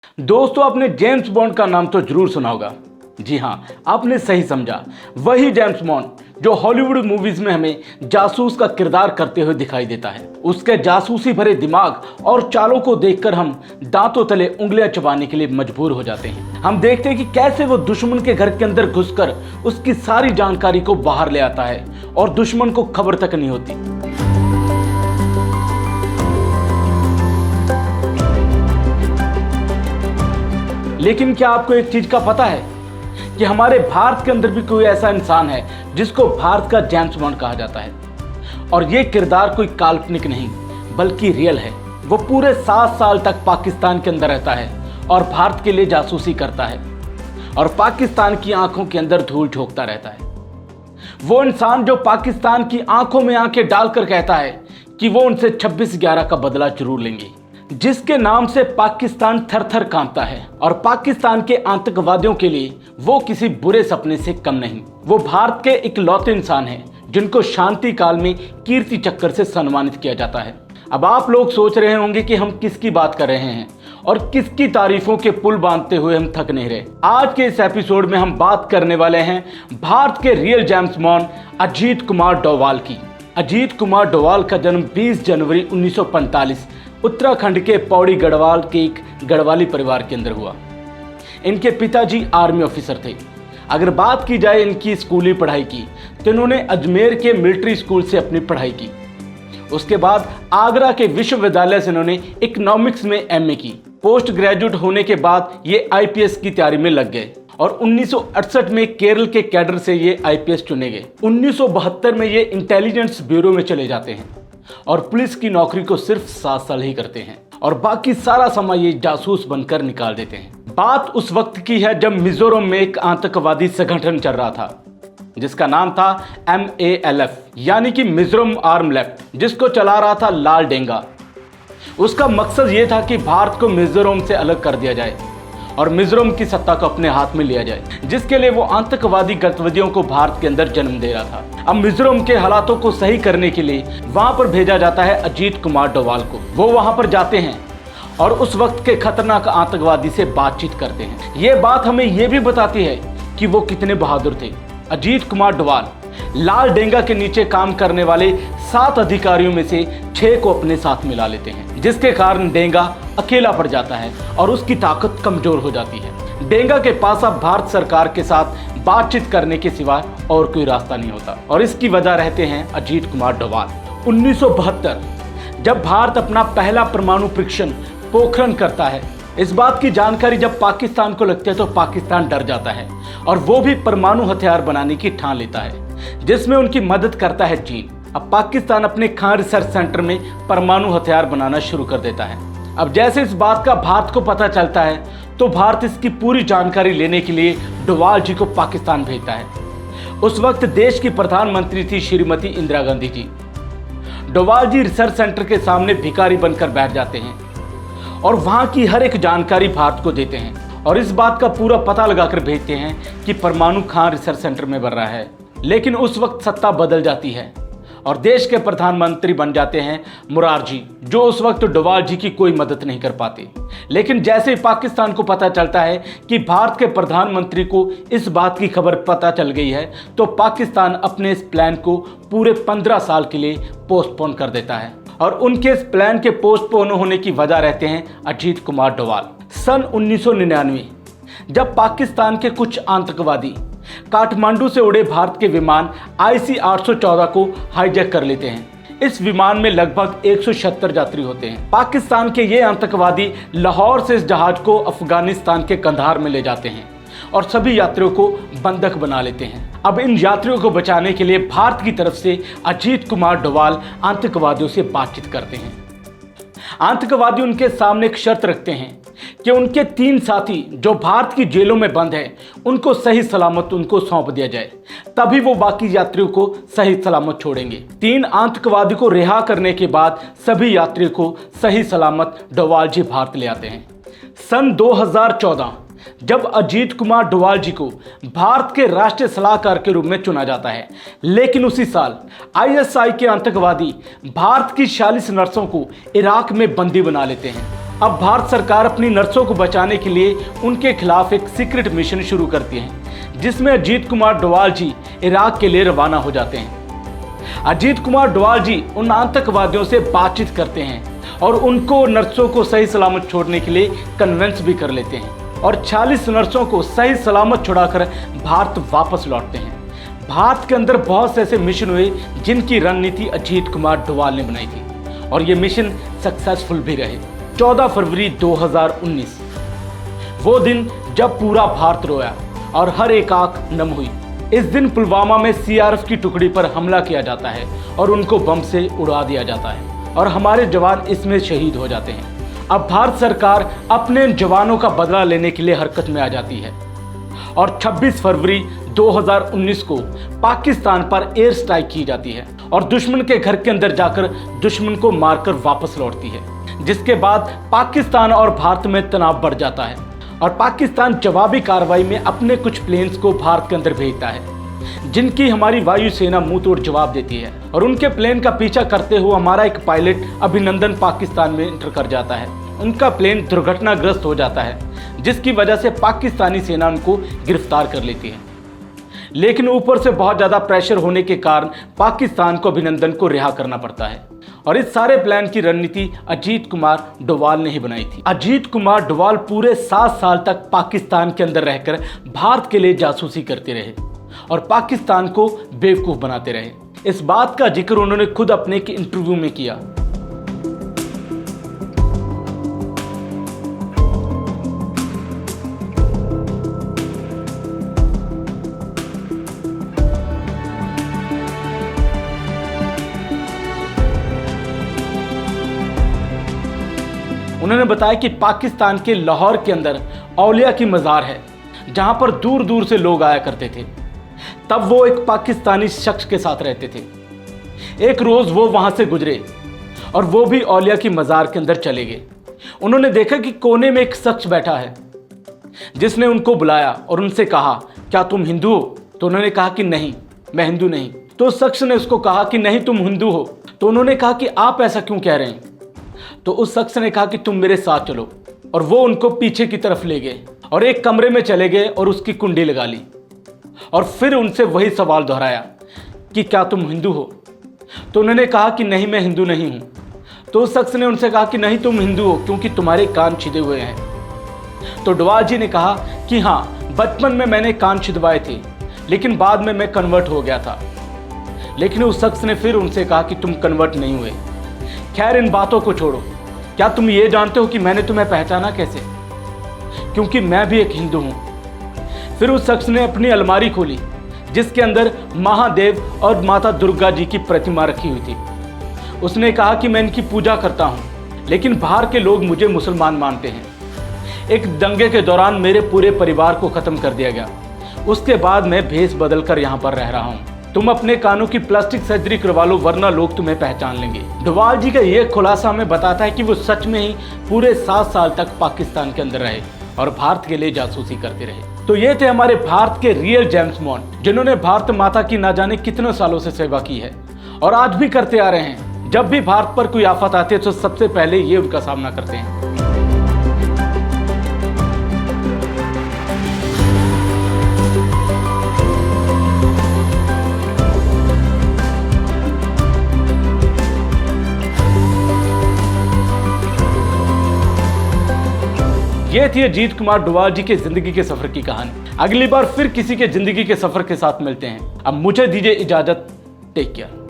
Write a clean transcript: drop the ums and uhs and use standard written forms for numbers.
दोस्तों, आपने James bond का नाम तो जरूर सुना होगा। जी हाँ, आपने सही समझा। वही जेम्स बॉन्ड जो हॉलीवुड मूवीज में हमें जासूस का किरदार करते हुए दिखाई देता है। उसके जासूसी भरे दिमाग और चालों को देखकर हम दांतों तले उंगलियां चबाने के लिए मजबूर हो जाते हैं। हम देखते हैं कि कैसे वो दुश्मन के घर के अंदर घुसकर उसकी सारी जानकारी को बाहर ले आता है और दुश्मन को खबर तक नहीं होती। लेकिन क्या आपको एक चीज का पता है कि हमारे भारत के अंदर भी कोई ऐसा इंसान है जिसको भारत का जेम्स बॉन्ड कहा जाता है। और ये किरदार कोई काल्पनिक नहीं बल्कि रियल है। वो पूरे 7 साल तक पाकिस्तान के अंदर रहता है और भारत के लिए जासूसी करता है और पाकिस्तान की आंखों के अंदर धूल झोंकता रहता है। वो इंसान जो पाकिस्तान की आंखों में आंखें डालकर कहता है कि वो उनसे 26/11 का बदला जरूर लेंगे, जिसके नाम से पाकिस्तान थर थर कांपता है और पाकिस्तान के आतंकवादियों के लिए वो किसी बुरे सपने से कम नहीं। वो भारत के इकलौते इंसान हैं जिनको शांति काल में कीर्ति चक्र से सम्मानित किया जाता है। अब आप लोग सोच रहे होंगे कि हम किसकी बात कर रहे हैं और किसकी तारीफों के पुल बांधते हुए हम थक नहीं रहे। आज के इस एपिसोड में हम बात करने वाले हैं भारत के real James bond Ajit Kumar Doval की। अजीत कुमार डोवाल का जन्म 20 जनवरी 1945 उत्तराखंड के पौड़ी गढ़वाल के एक गढ़वाली परिवार के अंदर हुआ। इनके पिताजी आर्मी ऑफिसर थे। अगर बात की जाए इनकी स्कूली पढ़ाई की तो इन्होंने अजमेर के मिलिट्री स्कूल से अपनी पढ़ाई की। उसके बाद आगरा के विश्वविद्यालय से इन्होंने इकोनॉमिक्स में एमए की। पोस्ट ग्रेजुएट होने के बाद ये आईपीएस की तैयारी में लग गए और 1968 में केरल के कैडर से ये आईपीएस चुने गए। 1972 में ये इंटेलिजेंस ब्यूरो में चले जाते हैं और पुलिस की नौकरी को सिर्फ 7 साल ही करते हैं और बाकी सारा समय ये जासूस बनकर निकाल देते हैं। बात उस वक्त की है जब मिजोरम में एक आतंकवादी संगठन चल रहा था जिसका नाम था MALF यानी कि मिजोरम आर्म लेफ्ट, जिसको चला रहा था लाल डेंगा। उसका मकसद ये था कि भारत को मिजोरम से अलग कर दिया जाए और मिजोरम की सत्ता को अपने हाथ में लिया जाए, जिसके लिए वो आतंकवादी गतिविधियों को भारत के अंदर जन्म दे रहा था। अब मिजोरम के हालातों को सही करने के लिए वहां पर भेजा जाता है अजीत कुमार डोवाल को। वो वहां पर जाते हैं और उस वक्त के खतरनाक आतंकवादी से बातचीत करते हैं। ये बात हमें ये भी बताती है कि वो कितने बहादुर थे। अजीत कुमार डोवाल लाल डेंगा के नीचे काम करने वाले 7 अधिकारियों में से 6 को अपने साथ मिला लेते हैं, जिसके कारण डेंगा अकेला पड़ जाता है और उसकी ताकत कमजोर हो जाती है। डेंगा के पास अब भारत सरकार के साथ बातचीत करने के सिवा और कोई रास्ता नहीं होता और इसकी वजह रहते हैं अजीत कुमार डोवाल। 1972 जब भारत अपना पहला परमाणु परीक्षण पोखरण करता है, इस बात की जानकारी जब पाकिस्तान को लगती है तो पाकिस्तान डर जाता है और वो भी परमाणु हथियार बनाने की ठान लेता है, जिसमें उनकी मदद करता है चीन। अब पाकिस्तान अपने खान रिसर्च सेंटर में परमाणु हथियार बनाना शुरू कर देता है। अब जैसे इस बात का भारत को पता चलता है तो भारत इसकी पूरी जानकारी लेने के लिए डोवाल जी को पाकिस्तान भेजता है। उस वक्त देश की प्रधानमंत्री थी श्रीमती इंदिरा गांधी जी। डोवाल जी रिसर्च सेंटर के सामने भिखारी बनकर बैठ जाते हैं और वहां की हर एक जानकारी भारत को देते हैं और इस बात का पूरा पता लगाकर भेजते हैं कि परमाणु खान रिसर्च सेंटर में बन रहा है। लेकिन उस वक्त सत्ता बदल जाती है और देश के प्रधानमंत्री बन जाते हैं मुरारजी, जो उस वक्त डोवाल जी की कोई मदद नहीं कर पाते। लेकिन जैसे ही पाकिस्तान को पता चलता है कि भारत के प्रधानमंत्री को इस बात की खबर पता चल गई है तो पाकिस्तान अपने इस प्लान को पूरे 15 साल के लिए पोस्टपोन कर देता है और उनके इस प्लान के पोस्टपोन होने की वजह रहते हैं अजीत कुमार डोवाल। सन 1999 जब पाकिस्तान के कुछ आतंकवादी काठमांडू से उड़े भारत के विमान IC-814 को हाईजैक कर लेते हैं। इस विमान में लगभग 176 यात्री होते हैं। पाकिस्तान के ये आतंकवादी लाहौर से इस जहाज को अफगानिस्तान के कंधार में ले जाते हैं और सभी यात्रियों को बंधक बना लेते हैं। अब इन यात्रियों को बचाने के लिए भारत की तरफ से अजीत कुमार डोवाल आतंकवादियों से बातचीत करते हैं। आतंकवादी उनके सामने एक शर्त रखते हैं कि उनके 3 साथी जो भारत की जेलों में बंद हैं उनको सही सलामत उनको सौंप दिया जाए, तभी वो बाकी यात्रियों को सही सलामत छोड़ेंगे। 3 आतंकवादी को रिहा करने के बाद सभी यात्रियों को सही सलामत डोवाल जी भारत ले आते हैं। सन 2014 जब अजीत कुमार डोवाल जी को भारत के राष्ट्रीय सलाहकार के रूप में चुना जाता है, लेकिन उसी साल ISI के आतंकवादी भारत की 46 नर्सों को इराक में बंदी बना लेते हैं अब भारत सरकार अपनी नर्सों को बचाने के लिए उनके खिलाफ एक सीक्रेट मिशन शुरू करती है, जिसमें अजीत कुमार डोवाल जी इराक के लिए रवाना हो जाते हैं। अजीत कुमार डोवाल जी उन आतंकवादियों से बातचीत करते हैं और उनको नर्सों को सही सलामत छोड़ने के लिए कन्विंस भी कर लेते हैं और 40 नर्सों को सही सलामत छुड़ाकर भारत वापस लौटते हैं। भारत के अंदर बहुत से ऐसे मिशन हुए जिनकी रणनीति अजीत कुमार डोवाल ने बनाई थी और ये मिशन सक्सेसफुल भी रहे। 14 फरवरी 2019 वो दिन जब पूरा भारत रोया और हर एक आंख नम हुई। इस दिन पुलवामा में सीआरपीएफ की टुकड़ी पर हमला किया जाता है और उनको बम से उड़ा दिया जाता है और हमारे जवान इसमें शहीद हो जाते हैं। अब भारत सरकार अपने जवानों का बदला लेने के लिए हरकत में आ जाती है और 26 फरवरी 2019 को पाकिस्तान पर एयर स्ट्राइक की जाती है और दुश्मन के घर के अंदर जाकर दुश्मन को मारकर वापस लौटती है, जिसके बाद पाकिस्तान और भारत में तनाव बढ़ जाता है और पाकिस्तान जवाबी कार्रवाई में अपने कुछ प्लेन्स को भारत के अंदर भेजता है, जिनकी हमारी वायुसेना मुंह तोड़ जवाब देती है और उनके प्लेन का पीछा करते हुए हमारा एक पायलट अभिनंदन पाकिस्तान में एंटर कर जाता है। उनका प्लेन दुर्घटनाग्रस्त हो जाता है, जिसकी वजह से पाकिस्तानी सेना उनको गिरफ्तार कर लेती है। लेकिन ऊपर से बहुत ज़्यादा प्रेशर होने के कारण पाकिस्तान को अभिनंदन को रिहा करना पड़ता है और इस सारे प्लान की रणनीति अजीत कुमार डोवाल ने ही बनाई थी। अजीत कुमार डोवाल पूरे 7 साल तक पाकिस्तान के अंदर रहकर भारत के लिए जासूसी करते रहे और पाकिस्तान को बेवकूफ़ बनाते रहे। इस बात का जिक्र उन्होंने खुद अपने एक इंटरव्यू में किया। उन्होंने बताया कि पाकिस्तान के लाहौर के अंदर औलिया की मज़ार है, जहां पर दूर दूर से लोग आया करते थे। तब वो एक पाकिस्तानी शख्स के साथ रहते थे। एक रोज़ वो वहां से गुजरे और वो भी औलिया की मज़ार के अंदर चले गए। उन्होंने देखा कि कोने में एक शख्स बैठा है, जिसने उनको बुलाया और उनसे कहा, क्या तुम हिंदू हो? तो उन्होंने कहा कि नहीं, मैं हिंदू नहीं। तो उस शख्स ने उसको कहा कि नहीं, तुम हिंदू हो। तो उन्होंने कहा कि आप ऐसा क्यों कह रहे हैं? तो उस शख्स ने कहा कि तुम मेरे साथ चलो और वो उनको पीछे की तरफ ले गए और एक कमरे में चले गए और उसकी कुंडी लगा ली और फिर उनसे वही सवाल दोहराया कि क्या तुम हिंदू हो? तो उन्होंने कहा कि नहीं, मैं हिंदू नहीं हूँ। तो उस शख्स ने उनसे कहा कि नहीं, तुम हिंदू हो क्योंकि तुम्हारे कान छिदे हुए हैं। तो डोवाल जी ने कहा कि हाँ, बचपन में मैंने कान छिदवाए थे, लेकिन बाद में मैं कन्वर्ट हो गया था। लेकिन उस शख्स ने फिर उनसे कहा कि तुम कन्वर्ट नहीं हुए। खैर, इन बातों को छोड़ो। क्या तुम ये जानते हो कि मैंने तुम्हें पहचाना कैसे? क्योंकि मैं भी एक हिंदू हूँ। फिर उस शख्स ने अपनी अलमारी खोली, जिसके अंदर महादेव और माता दुर्गा जी की प्रतिमा रखी हुई थी। उसने कहा कि मैं इनकी पूजा करता हूँ, लेकिन बाहर के लोग मुझे मुसलमान मानते हैं। एक दंगे के दौरान मेरे पूरे परिवार को ख़त्म कर दिया गया। उसके बाद मैं भेष बदल कर यहाँ पर रह रहा हूँ। तुम अपने कानों की प्लास्टिक सर्जरी करवा लो, वरना लोग तुम्हें पहचान लेंगे। डोवाल जी का ये खुलासा हमें बताता है कि वो सच में ही पूरे 7 साल तक पाकिस्तान के अंदर रहे और भारत के लिए जासूसी करते रहे। तो ये थे हमारे भारत के रियल जेम्स बॉन्ड, जिन्होंने भारत माता की ना जाने कितने सालों से सेवा की है और आज भी करते आ रहे हैं। जब भी भारत पर कोई आफत आती है तो सबसे पहले ये उनका सामना करते हैं। ये थी अजीत कुमार डोवाल जी के जिंदगी के सफर की कहानी। अगली बार फिर किसी के जिंदगी के सफर के साथ मिलते हैं। अब मुझे दीजिए इजाजत। Take care.